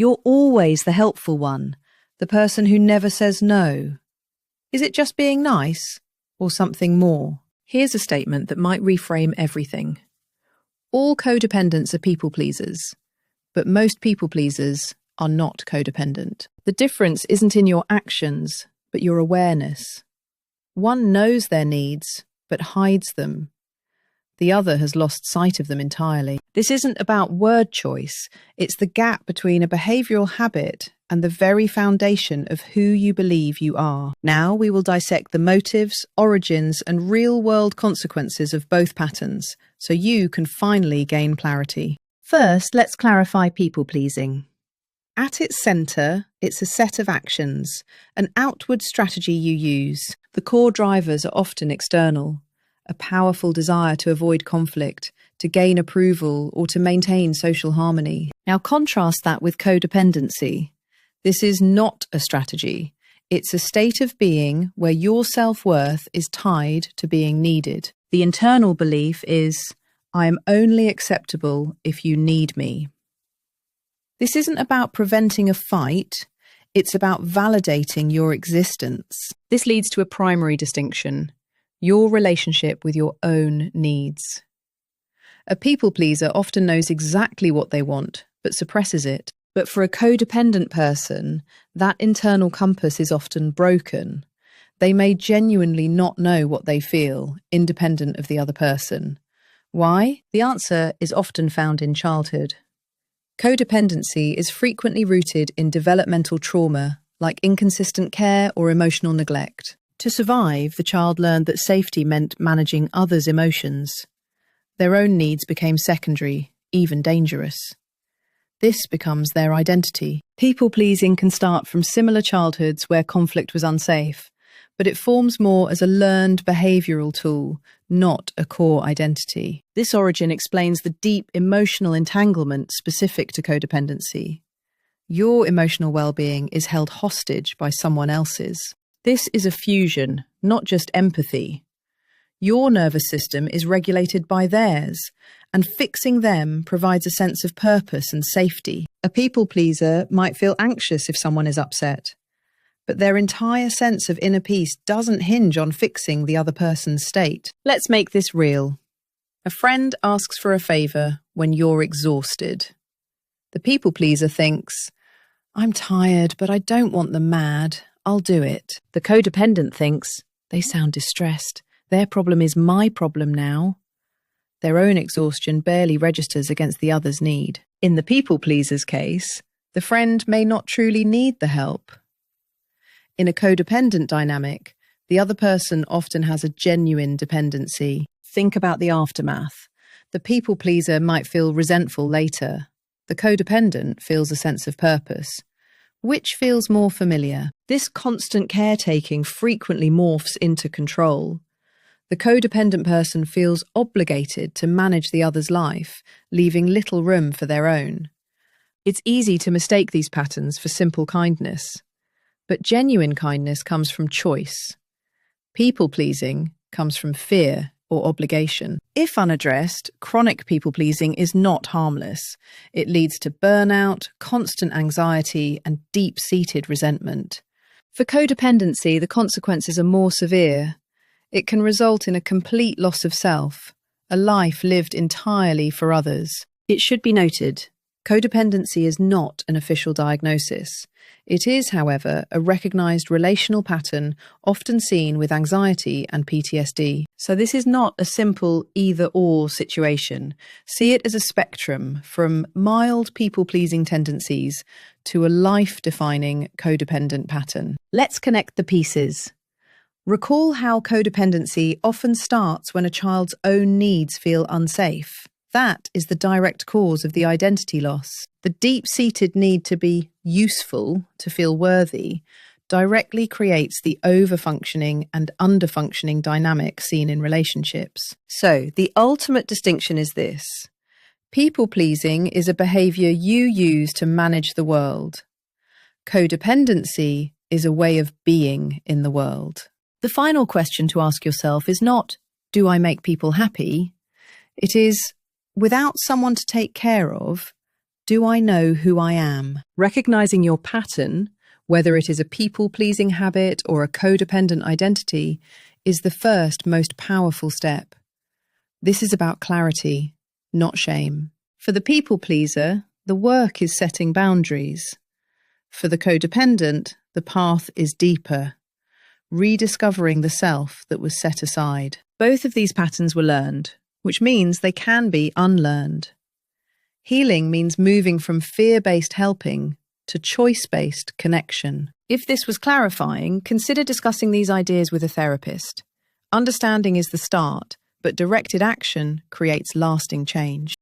You're always the helpful one, the person who never says no. Is it just being nice, or something more? Here's a statement that might reframe everything. All codependents are people pleasers, but most people pleasers are not codependent. The difference isn't in your actions, but your awareness. One knows their needs, but hides them. The other has lost sight of them entirely. This isn't about word choice. It's the gap between a behavioral habit and the very foundation of who you believe you are. Now we will dissect the motives, origins, and real-world consequences of both patterns, so you can finally gain clarity. First, let's clarify people-pleasing. At its centre, it's a set of actions, an outward strategy you use. The core drivers are often external. A powerful desire to avoid conflict, to gain approval, or to maintain social harmony. Now contrast that with codependency. This is not a strategy. It's a state of being where your self-worth is tied to being needed. The internal belief is, I am only acceptable if you need me. This isn't about preventing a fight. It's about validating your existence. This leads to a primary distinction. Your relationship with your own needs. A people pleaser often knows exactly what they want, but suppresses it. But for a codependent person, that internal compass is often broken. They may genuinely not know what they feel, independent of the other person. Why? The answer is often found in childhood. Codependency is frequently rooted in developmental trauma, like inconsistent care or emotional neglect. To survive, the child learned that safety meant managing others' emotions. Their own needs became secondary, even dangerous. This becomes their identity. People-pleasing can start from similar childhoods where conflict was unsafe, but it forms more as a learned behavioral tool, not a core identity. This origin explains the deep emotional entanglement specific to codependency. Your emotional well-being is held hostage by someone else's. This is a fusion, not just empathy. Your nervous system is regulated by theirs, and fixing them provides a sense of purpose and safety. A people pleaser might feel anxious if someone is upset, but their entire sense of inner peace doesn't hinge on fixing the other person's state. Let's make this real. A friend asks for a favor when you're exhausted. The people pleaser thinks, I'm tired, but I don't want them mad. I'll do it. The codependent thinks, they sound distressed. Their problem is my problem now. Their own exhaustion barely registers against the other's need. In the people pleaser's case, the friend may not truly need the help. In a codependent dynamic, the other person often has a genuine dependency. Think about the aftermath. The people pleaser might feel resentful later. The codependent feels a sense of purpose. Which feels more familiar? This constant caretaking frequently morphs into control. The codependent person feels obligated to manage the other's life, leaving little room for their own. It's easy to mistake these patterns for simple kindness, but genuine kindness comes from choice. People-pleasing comes from fear or obligation. If unaddressed, chronic people-pleasing is not harmless. It leads to burnout, constant anxiety, and deep-seated resentment. For codependency, the consequences are more severe. It can result in a complete loss of self, a life lived entirely for others. It should be noted, codependency is not an official diagnosis. It is, however, a recognized relational pattern often seen with anxiety and PTSD. So this is not a simple either-or situation. See it as a spectrum from mild people-pleasing tendencies to a life-defining codependent pattern. Let's connect the pieces. Recall how codependency often starts when a child's own needs feel unsafe. That is the direct cause of the identity loss. The deep-seated need to be useful, to feel worthy, directly creates the over-functioning and under-functioning dynamic seen in relationships. So, the ultimate distinction is this. People-pleasing is a behavior you use to manage the world. Codependency is a way of being in the world. The final question to ask yourself is not, do I make people happy? It is, without someone to take care of, Do I know who I am? Recognizing your pattern, whether it is a people-pleasing habit or a codependent identity, is the first most powerful step. This is about clarity, not shame. For the people-pleaser, the work is setting boundaries. For the codependent, the path is deeper, rediscovering the self that was set aside. Both of these patterns were learned, which means they can be unlearned. Healing means moving from fear-based helping to choice-based connection. If this was clarifying, consider discussing these ideas with a therapist. Understanding is the start, but directed action creates lasting change.